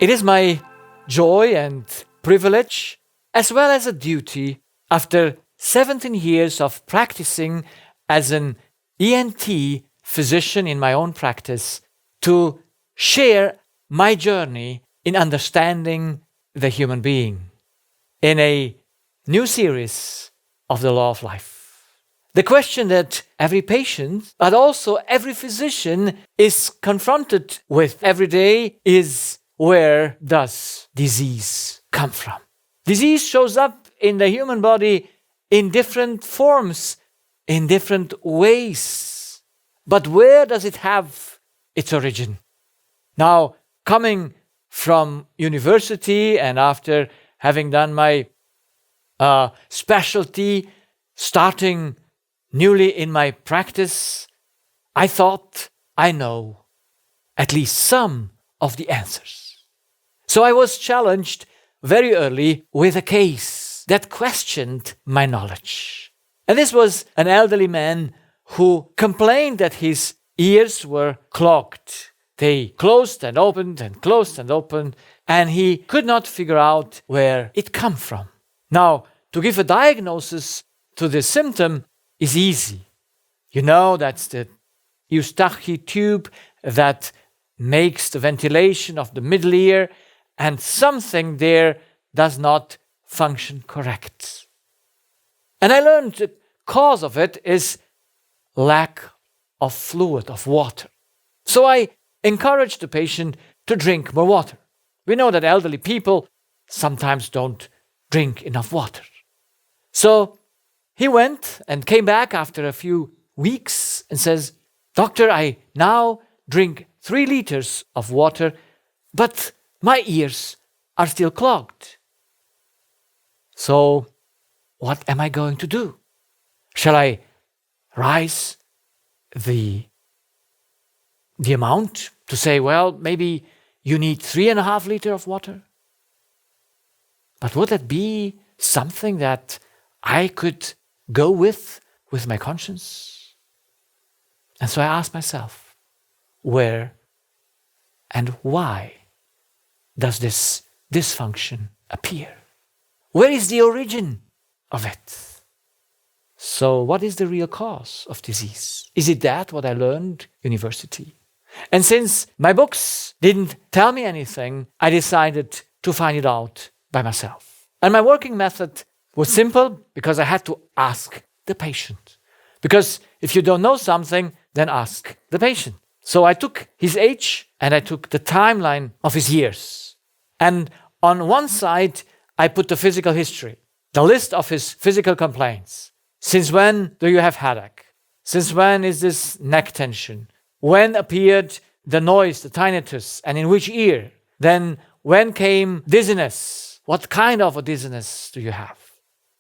It is my joy and privilege, as well as a duty, after 17 years of practicing as an ENT physician in my own practice, to share my journey in understanding the human being in a new series of the Law of Life. The question that every patient, but also every physician, is confronted with every day is, where does disease come from? Disease shows up in the human body in different forms, in different ways. But where does it have its origin? Now, coming from university and after having done my specialty, starting newly in my practice, I thought I know at least some of the answers. So I was challenged very early with a case that questioned my knowledge. And this was an elderly man who complained that his ears were clogged. They closed and opened and closed and opened, and he could not figure out where it came from. Now, to give a diagnosis to this symptom is easy. You know, that's the Eustache tube that makes the ventilation of the middle ear, and something there does not function correct. And I learned the cause of it is lack of fluid, of water. So I encouraged the patient to drink more water. We know that elderly people sometimes don't drink enough water. So he went and came back after a few weeks and says, "Doctor, I now drink 3 liters of water, but my ears are still clogged. So what am I going to do? Shall I rise the amount to say, well, maybe you need 3.5 liters of water? But would that be something that I could go with my conscience?" And so I asked myself, where and why does this dysfunction appear? Where is the origin of it? So what is the real cause of disease? Is it that what I learned in university? And since my books didn't tell me anything, I decided to find it out by myself. And my working method was simple, because I had to ask the patient. Because if you don't know something, then ask the patient. So I took his age and I took the timeline of his years. And on one side, I put the physical history, the list of his physical complaints. Since when do you have headache? Since when is this neck tension? When appeared the noise, the tinnitus, and in which ear? Then when came dizziness? What kind of a dizziness do you have?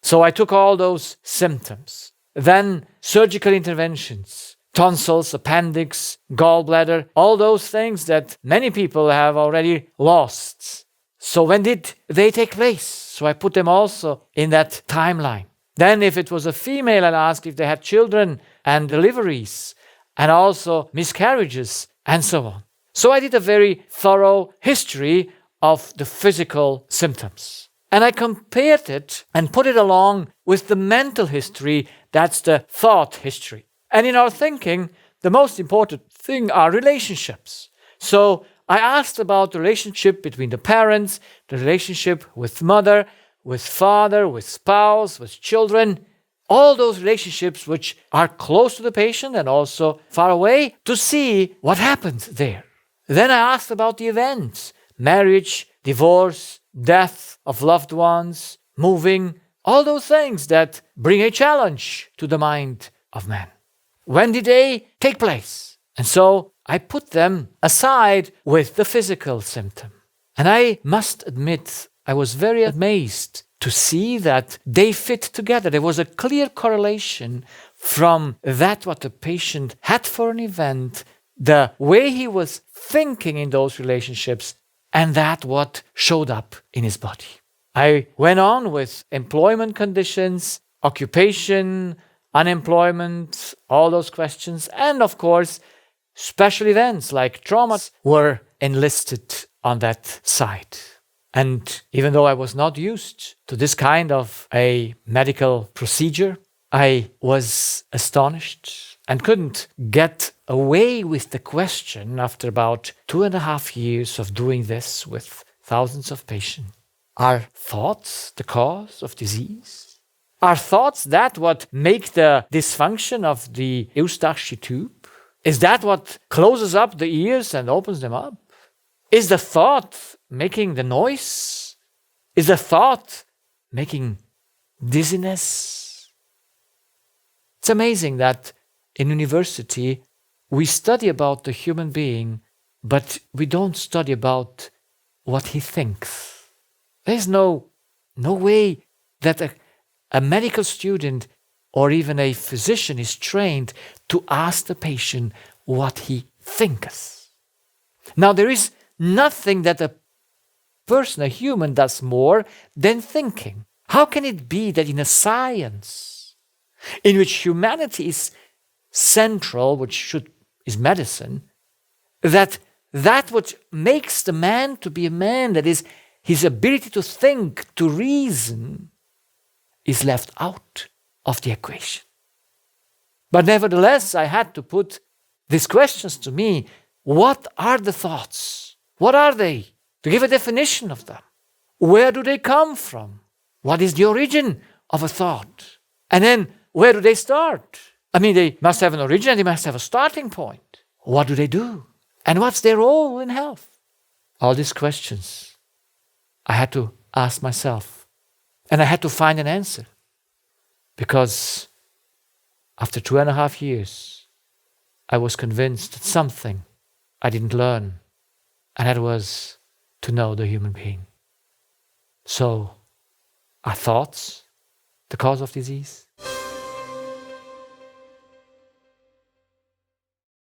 So I took all those symptoms. Then surgical interventions, tonsils, appendix, gallbladder, all those things that many people have already lost. So when did they take place? So I put them also in that timeline. Then if it was a female, I asked if they had children and deliveries and also miscarriages and so on. So I did a very thorough history of the physical symptoms. And I compared it and put it along with the mental history, that's the thought history. And in our thinking, the most important thing are relationships. So I asked about the relationship between the parents, the relationship with mother, with father, with spouse, with children, all those relationships which are close to the patient and also far away, to see what happens there. Then I asked about the events, marriage, divorce, death of loved ones, moving, all those things that bring a challenge to the mind of man. When did they take place? And so I put them aside with the physical symptom. And I must admit, I was very amazed to see that they fit together. There was a clear correlation from that what the patient had for an event, the way he was thinking in those relationships, and that what showed up in his body. I went on with employment conditions, occupation, unemployment, all those questions, and of course, special events like traumas were enlisted on that side. And even though I was not used to this kind of a medical procedure, I was astonished and couldn't get away with the question after about 2.5 years of doing this with thousands of patients. Are thoughts the cause of disease? Are thoughts that what make the dysfunction of the Eustache tube? Is that what closes up the ears and opens them up? Is the thought making the noise? Is the thought making dizziness? It's amazing that in university we study about the human being, but we don't study about what he thinks. There's no way that a medical student or even a physician is trained to ask the patient what he thinks. Now, there is nothing that a person, a human, does more than thinking. How can it be that in a science in which humanity is central, which is medicine, that what makes the man to be a man, that is his ability to think, to reason, is left out of the equation? But nevertheless, I had to put these questions to me. What are the thoughts? What are they? To give a definition of them. Where do they come from? What is the origin of a thought? And then, where do they start? I mean, they must have an origin and they must have a starting point. What do they do? And what's their role in health? All these questions I had to ask myself. And I had to find an answer. Because after 2.5 years, I was convinced that something I didn't learn, and that was to know the human being. So, are thoughts the cause of disease?